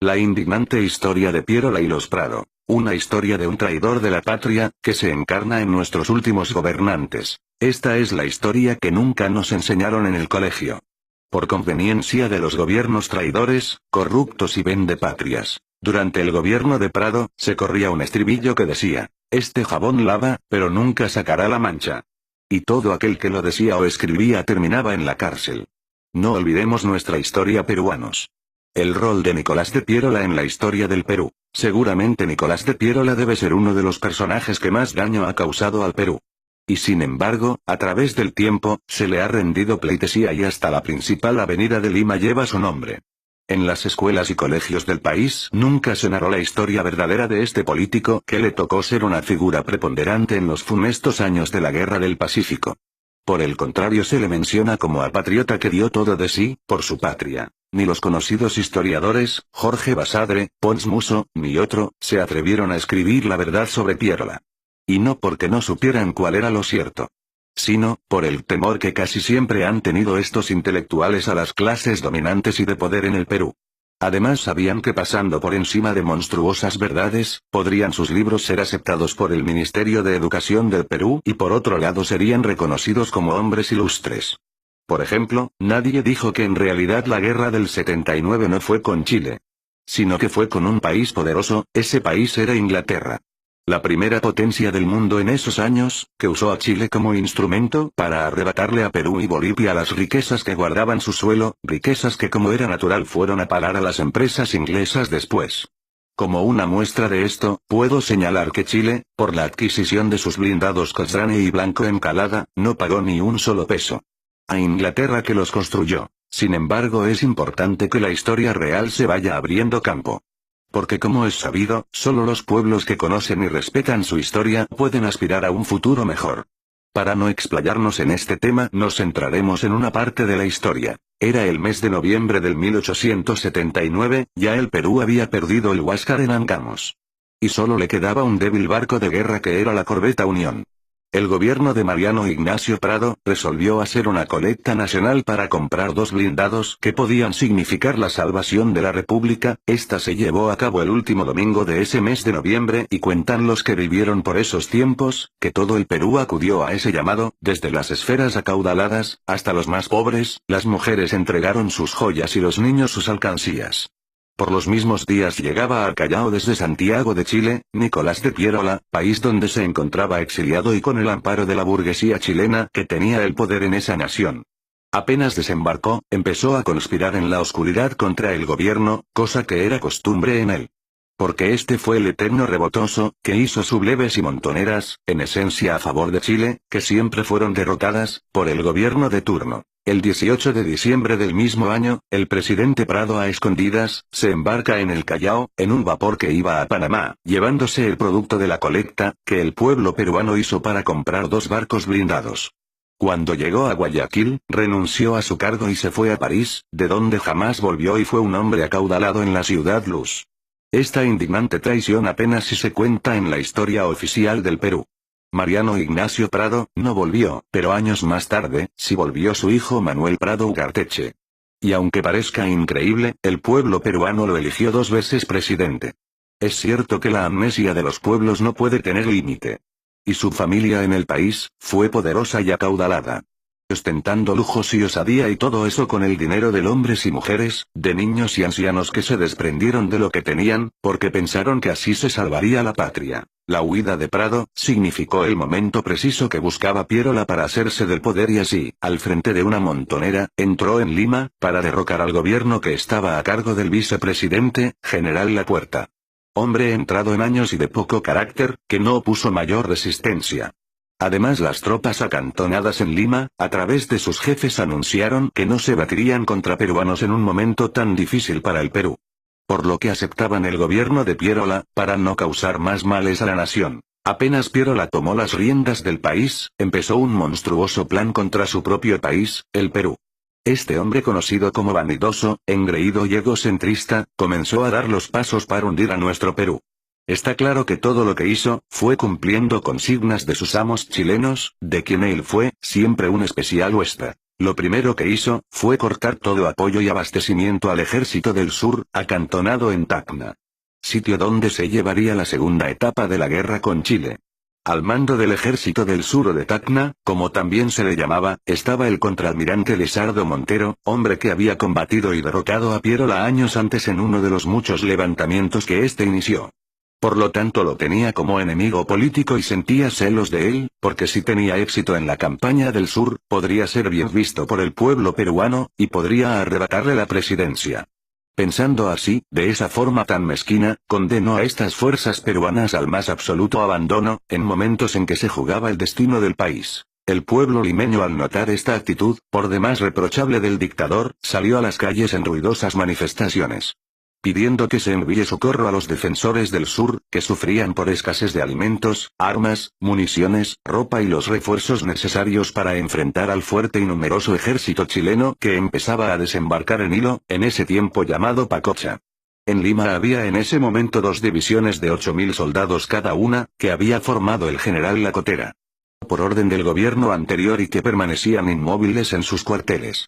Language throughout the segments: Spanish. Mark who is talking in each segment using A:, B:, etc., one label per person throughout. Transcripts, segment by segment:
A: La indignante historia de Pierola y los Prado. Una historia de un traidor de la patria, que se encarna en nuestros últimos gobernantes. Esta es la historia que nunca nos enseñaron en el colegio. Por conveniencia de los gobiernos traidores, corruptos y vendepatrias. Durante el gobierno de Prado, se corría un estribillo que decía, este jabón lava, pero nunca sacará la mancha. Y todo aquel que lo decía o escribía terminaba en la cárcel. No olvidemos nuestra historia, peruanos. El rol de Nicolás de Pierola en la historia del Perú. Seguramente Nicolás de Pierola debe ser uno de los personajes que más daño ha causado al Perú. Y sin embargo, a través del tiempo, se le ha rendido pleitesía y hasta la principal avenida de Lima lleva su nombre. En las escuelas y colegios del país nunca se narró la historia verdadera de este político que le tocó ser una figura preponderante en los funestos años de la Guerra del Pacífico. Por el contrario, se le menciona como a patriota que dio todo de sí, por su patria. Ni los conocidos historiadores, Jorge Basadre, Pons Muso, ni otro, se atrevieron a escribir la verdad sobre Pierola. Y no porque no supieran cuál era lo cierto, sino por el temor que casi siempre han tenido estos intelectuales a las clases dominantes y de poder en el Perú. Además sabían que pasando por encima de monstruosas verdades, podrían sus libros ser aceptados por el Ministerio de Educación del Perú y por otro lado serían reconocidos como hombres ilustres. Por ejemplo, nadie dijo que en realidad la guerra del 79 no fue con Chile, sino que fue con un país poderoso, ese país era Inglaterra. La primera potencia del mundo en esos años, que usó a Chile como instrumento para arrebatarle a Perú y Bolivia las riquezas que guardaban su suelo, riquezas que como era natural fueron a parar a las empresas inglesas después. Como una muestra de esto, puedo señalar que Chile, por la adquisición de sus blindados Cochrane y Blanco Encalada, no pagó ni un solo peso a Inglaterra que los construyó. Sin embargo, es importante que la historia real se vaya abriendo campo. Porque como es sabido, solo los pueblos que conocen y respetan su historia pueden aspirar a un futuro mejor. Para no explayarnos en este tema, nos centraremos en una parte de la historia. Era el mes de noviembre del 1879, ya el Perú había perdido el Huáscar en Angamos. Y solo le quedaba un débil barco de guerra que era la corbeta Unión. El gobierno de Mariano Ignacio Prado resolvió hacer una colecta nacional para comprar 2 blindados que podían significar la salvación de la República. Esta se llevó a cabo el último domingo de ese mes de noviembre y cuentan los que vivieron por esos tiempos, que todo el Perú acudió a ese llamado, desde las esferas acaudaladas, hasta los más pobres, las mujeres entregaron sus joyas y los niños sus alcancías. Por los mismos días llegaba al Callao desde Santiago de Chile, Nicolás de Pierola, país donde se encontraba exiliado y con el amparo de la burguesía chilena que tenía el poder en esa nación. Apenas desembarcó, empezó a conspirar en la oscuridad contra el gobierno, cosa que era costumbre en él. Porque este fue el eterno rebotoso, que hizo subleves y montoneras, en esencia a favor de Chile, que siempre fueron derrotadas, por el gobierno de turno. El 18 de diciembre del mismo año, el presidente Prado a escondidas, se embarca en el Callao, en un vapor que iba a Panamá, llevándose el producto de la colecta, que el pueblo peruano hizo para comprar 2 barcos blindados. Cuando llegó a Guayaquil, renunció a su cargo y se fue a París, de donde jamás volvió y fue un hombre acaudalado en la ciudad luz. Esta indignante traición apenas si se cuenta en la historia oficial del Perú. Mariano Ignacio Prado no volvió, pero años más tarde, sí volvió su hijo Manuel Prado Ugarteche. Y aunque parezca increíble, el pueblo peruano lo eligió 2 veces presidente. Es cierto que la amnesia de los pueblos no puede tener límite. Y su familia en el país, fue poderosa y acaudalada. Ostentando lujos y osadía y todo eso con el dinero de hombres y mujeres, de niños y ancianos que se desprendieron de lo que tenían, porque pensaron que así se salvaría la patria. La huida de Prado, significó el momento preciso que buscaba Pierola para hacerse del poder y así, al frente de una montonera, entró en Lima, para derrocar al gobierno que estaba a cargo del vicepresidente, General Lapuerta. Hombre entrado en años y de poco carácter, que no opuso mayor resistencia. Además las tropas acantonadas en Lima, a través de sus jefes anunciaron que no se batirían contra peruanos en un momento tan difícil para el Perú. Por lo que aceptaban el gobierno de Pierola, para no causar más males a la nación. Apenas Pierola tomó las riendas del país, empezó un monstruoso plan contra su propio país, el Perú. Este hombre conocido como vanidoso, engreído y egocentrista, comenzó a dar los pasos para hundir a nuestro Perú. Está claro que todo lo que hizo, fue cumpliendo consignas de sus amos chilenos, de quien él fue, siempre un especial huésped. Lo primero que hizo, fue cortar todo apoyo y abastecimiento al ejército del sur, acantonado en Tacna. Sitio donde se llevaría la segunda etapa de la guerra con Chile. Al mando del ejército del sur o de Tacna, como también se le llamaba, estaba el contraalmirante Lizardo Montero, hombre que había combatido y derrotado a Pierola años antes en uno de los muchos levantamientos que éste inició. Por lo tanto lo tenía como enemigo político y sentía celos de él, porque si tenía éxito en la campaña del sur, podría ser bien visto por el pueblo peruano, y podría arrebatarle la presidencia. Pensando así, de esa forma tan mezquina, condenó a estas fuerzas peruanas al más absoluto abandono, en momentos en que se jugaba el destino del país. El pueblo limeño al notar esta actitud, por demás reprochable del dictador, salió a las calles en ruidosas manifestaciones, pidiendo que se envíe socorro a los defensores del sur, que sufrían por escasez de alimentos, armas, municiones, ropa y los refuerzos necesarios para enfrentar al fuerte y numeroso ejército chileno que empezaba a desembarcar en Hilo, en ese tiempo llamado Pacocha. En Lima había en ese momento 2 divisiones de 8.000 soldados cada una, que había formado el general Lacotera, por orden del gobierno anterior y que permanecían inmóviles en sus cuarteles.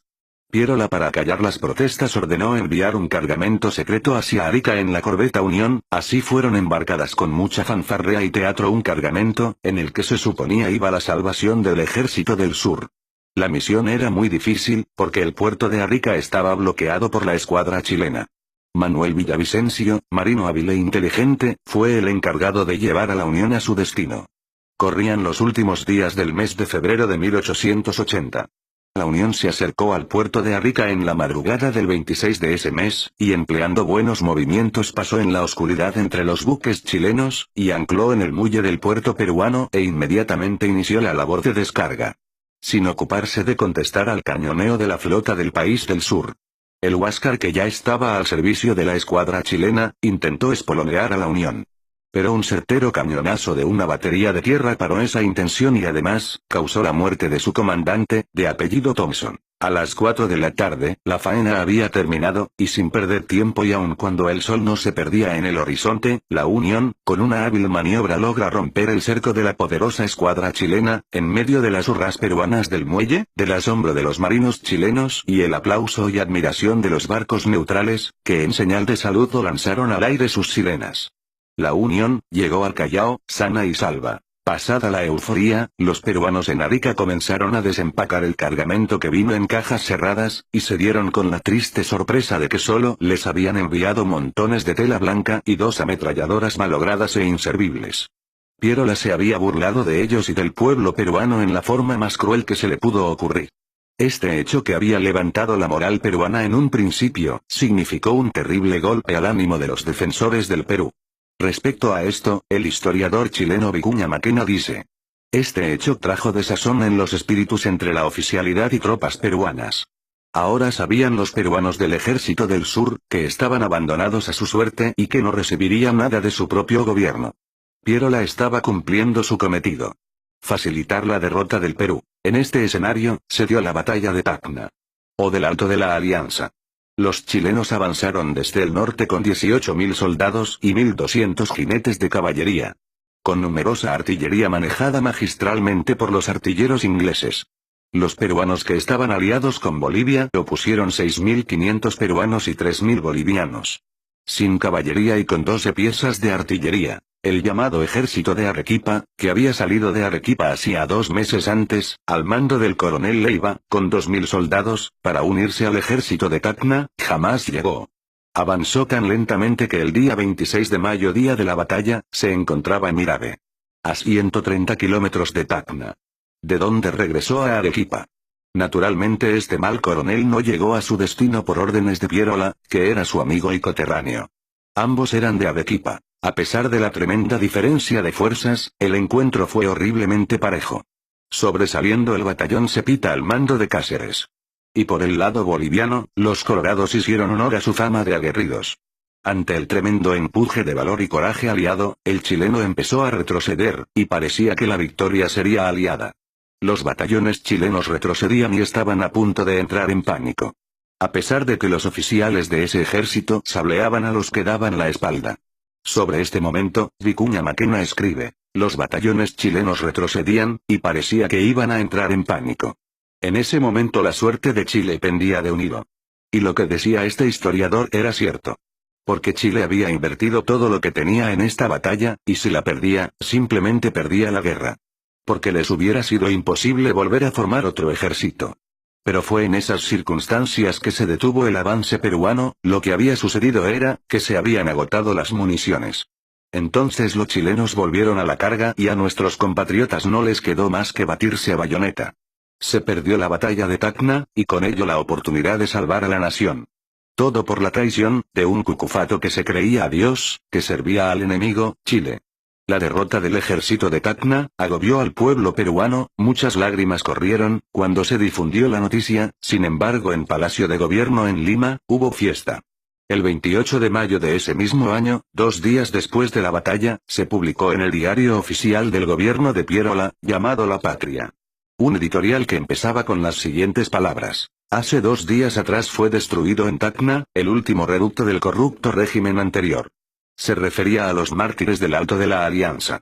A: Pierola, para callar las protestas, ordenó enviar un cargamento secreto hacia Arica en la corbeta Unión, así fueron embarcadas con mucha fanfarrea y teatro un cargamento, en el que se suponía iba la salvación del ejército del sur. La misión era muy difícil, porque el puerto de Arica estaba bloqueado por la escuadra chilena. Manuel Villavicencio, marino hábil e inteligente, fue el encargado de llevar a la Unión a su destino. Corrían los últimos días del mes de febrero de 1880. La Unión se acercó al puerto de Arica en la madrugada del 26 de ese mes, y empleando buenos movimientos pasó en la oscuridad entre los buques chilenos, y ancló en el muelle del puerto peruano e inmediatamente inició la labor de descarga, sin ocuparse de contestar al cañoneo de la flota del país del sur. El Huáscar, que ya estaba al servicio de la escuadra chilena, intentó espolonear a la Unión. Pero un certero cañonazo de una batería de tierra paró esa intención y además, causó la muerte de su comandante, de apellido Thompson. A las 4 de la tarde, la faena había terminado, y sin perder tiempo y aun cuando el sol no se perdía en el horizonte, la Unión, con una hábil maniobra logra romper el cerco de la poderosa escuadra chilena, en medio de las hurras peruanas del muelle, del asombro de los marinos chilenos y el aplauso y admiración de los barcos neutrales, que en señal de saludo lanzaron al aire sus sirenas. La Unión llegó al Callao, sana y salva. Pasada la euforía, los peruanos en Arica comenzaron a desempacar el cargamento que vino en cajas cerradas, y se dieron con la triste sorpresa de que solo les habían enviado montones de tela blanca y 2 ametralladoras malogradas e inservibles. Pierola se había burlado de ellos y del pueblo peruano en la forma más cruel que se le pudo ocurrir. Este hecho, que había levantado la moral peruana en un principio, significó un terrible golpe al ánimo de los defensores del Perú. Respecto a esto, el historiador chileno Vicuña Maquena dice: este hecho trajo desazón en los espíritus entre la oficialidad y tropas peruanas. Ahora sabían los peruanos del ejército del sur, que estaban abandonados a su suerte y que no recibirían nada de su propio gobierno. Pierola estaba cumpliendo su cometido: facilitar la derrota del Perú. En este escenario, se dio la batalla de Tacna, o del Alto de la Alianza. Los chilenos avanzaron desde el norte con 18.000 soldados y 1.200 jinetes de caballería, con numerosa artillería manejada magistralmente por los artilleros ingleses. Los peruanos, que estaban aliados con Bolivia, opusieron 6.500 peruanos y 3.000 bolivianos. Sin caballería y con 12 piezas de artillería. El llamado ejército de Arequipa, que había salido de Arequipa hacía 2 meses antes, al mando del coronel Leiva, con 2.000 soldados, para unirse al ejército de Tacna, jamás llegó. Avanzó tan lentamente que el día 26 de mayo, día de la batalla, se encontraba en Mirave, a 130 kilómetros de Tacna, de donde regresó a Arequipa. Naturalmente este mal coronel no llegó a su destino por órdenes de Pierola, que era su amigo y coterráneo. Ambos eran de Arequipa. A pesar de la tremenda diferencia de fuerzas, el encuentro fue horriblemente parejo, sobresaliendo el batallón Cepita al mando de Cáceres. Y por el lado boliviano, los colorados hicieron honor a su fama de aguerridos. Ante el tremendo empuje de valor y coraje aliado, el chileno empezó a retroceder, y parecía que la victoria sería aliada. Los batallones chilenos retrocedían y estaban a punto de entrar en pánico, a pesar de que los oficiales de ese ejército sableaban a los que daban la espalda. Sobre este momento, Vicuña Maquena escribe: los batallones chilenos retrocedían, y parecía que iban a entrar en pánico. En ese momento la suerte de Chile pendía de un hilo. Y lo que decía este historiador era cierto. Porque Chile había invertido todo lo que tenía en esta batalla, y si la perdía, simplemente perdía la guerra. Porque les hubiera sido imposible volver a formar otro ejército. Pero fue en esas circunstancias que se detuvo el avance peruano. Lo que había sucedido era, que se habían agotado las municiones. Entonces los chilenos volvieron a la carga y a nuestros compatriotas no les quedó más que batirse a bayoneta. Se perdió la batalla de Tacna, y con ello la oportunidad de salvar a la nación. Todo por la traición, de un cucufato que se creía a Dios, que servía al enemigo, Chile. La derrota del ejército de Tacna, agobió al pueblo peruano, muchas lágrimas corrieron, cuando se difundió la noticia. Sin embargo en Palacio de Gobierno en Lima, hubo fiesta. El 28 de mayo de ese mismo año, 2 días después de la batalla, se publicó en el diario oficial del gobierno de Pierola, llamado La Patria. Un editorial que empezaba con las siguientes palabras. Hace 2 días atrás fue destruido en Tacna, el último reducto del corrupto régimen anterior. Se refería a los mártires del Alto de la Alianza.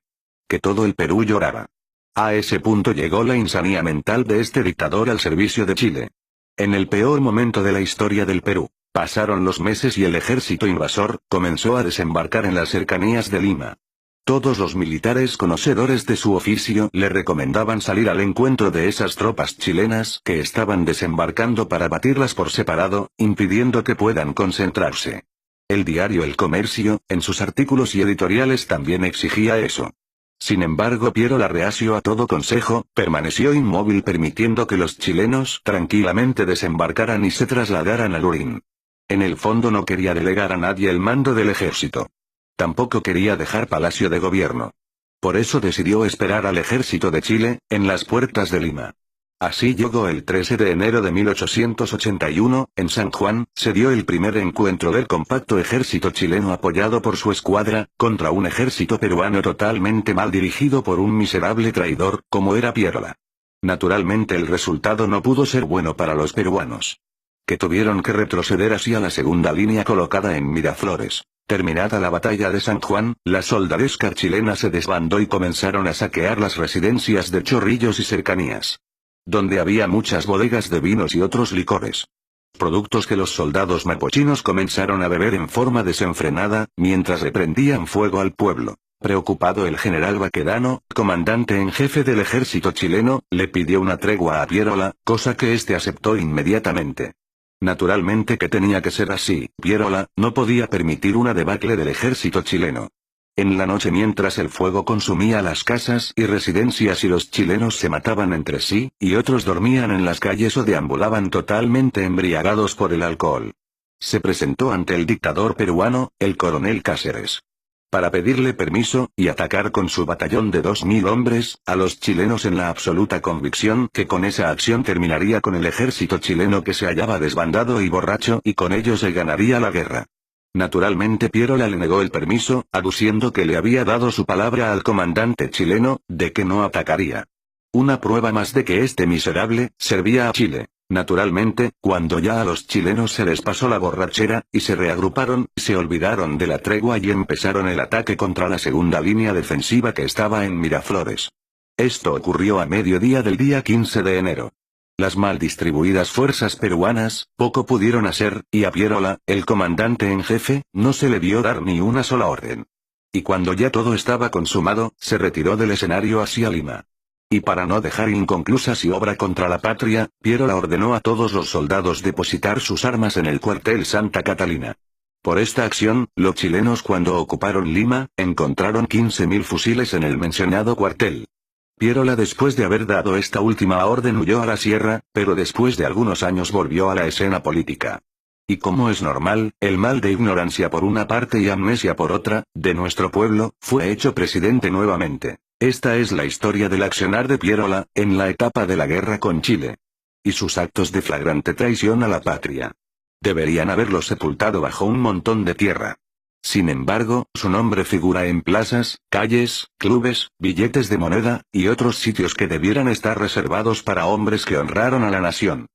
A: Que todo el Perú lloraba. A ese punto llegó la insanía mental de este dictador al servicio de Chile. En el peor momento de la historia del Perú, pasaron los meses y el ejército invasor comenzó a desembarcar en las cercanías de Lima. Todos los militares conocedores de su oficio le recomendaban salir al encuentro de esas tropas chilenas que estaban desembarcando para batirlas por separado, impidiendo que puedan concentrarse. El diario El Comercio, en sus artículos y editoriales también exigía eso. Sin embargo Pierola, reacio a todo consejo, permaneció inmóvil permitiendo que los chilenos tranquilamente desembarcaran y se trasladaran a Lurín. En el fondo no quería delegar a nadie el mando del ejército. Tampoco quería dejar Palacio de Gobierno. Por eso decidió esperar al ejército de Chile, en las puertas de Lima. Así llegó el 13 de enero de 1881, en San Juan, se dio el primer encuentro del compacto ejército chileno apoyado por su escuadra, contra un ejército peruano totalmente mal dirigido por un miserable traidor, como era Pierola. Naturalmente el resultado no pudo ser bueno para los peruanos. Que tuvieron que retroceder hacia la segunda línea colocada en Miraflores. Terminada la batalla de San Juan, la soldadesca chilena se desbandó y comenzaron a saquear las residencias de Chorrillos y cercanías. Donde había muchas bodegas de vinos y otros licores. Productos que los soldados mapuchinos comenzaron a beber en forma desenfrenada, mientras reprendían fuego al pueblo. Preocupado el general Baquedano, comandante en jefe del ejército chileno, le pidió una tregua a Pierola, cosa que éste aceptó inmediatamente. Naturalmente que tenía que ser así, Pierola no podía permitir una debacle del ejército chileno. En la noche mientras el fuego consumía las casas y residencias y los chilenos se mataban entre sí, y otros dormían en las calles o deambulaban totalmente embriagados por el alcohol. Se presentó ante el dictador peruano, el coronel Cáceres. Para pedirle permiso, y atacar con su batallón de 2000 hombres, a los chilenos en la absoluta convicción que con esa acción terminaría con el ejército chileno que se hallaba desbandado y borracho y con ello se ganaría la guerra. Naturalmente Pierola le negó el permiso, aduciendo que le había dado su palabra al comandante chileno, de que no atacaría. Una prueba más de que este miserable, servía a Chile. Naturalmente, cuando ya a los chilenos se les pasó la borrachera, y se reagruparon, se olvidaron de la tregua y empezaron el ataque contra la segunda línea defensiva que estaba en Miraflores. Esto ocurrió a mediodía del día 15 de enero. Las mal distribuidas fuerzas peruanas, poco pudieron hacer, y a Pierola, el comandante en jefe, no se le vio dar ni una sola orden. Y cuando ya todo estaba consumado, se retiró del escenario hacia Lima. Y para no dejar inconclusa su obra contra la patria, Pierola ordenó a todos los soldados depositar sus armas en el cuartel Santa Catalina. Por esta acción, los chilenos cuando ocuparon Lima, encontraron 15.000 fusiles en el mencionado cuartel. Pierola después de haber dado esta última orden huyó a la sierra, pero después de algunos años volvió a la escena política. Y como es normal, el mal de ignorancia por una parte y amnesia por otra, de nuestro pueblo, fue hecho presidente nuevamente. Esta es la historia del accionar de Pierola, en la etapa de la guerra con Chile. Y sus actos de flagrante traición a la patria. Deberían haberlo sepultado bajo un montón de tierra. Sin embargo, su nombre figura en plazas, calles, clubes, billetes de moneda, y otros sitios que debieran estar reservados para hombres que honraron a la nación.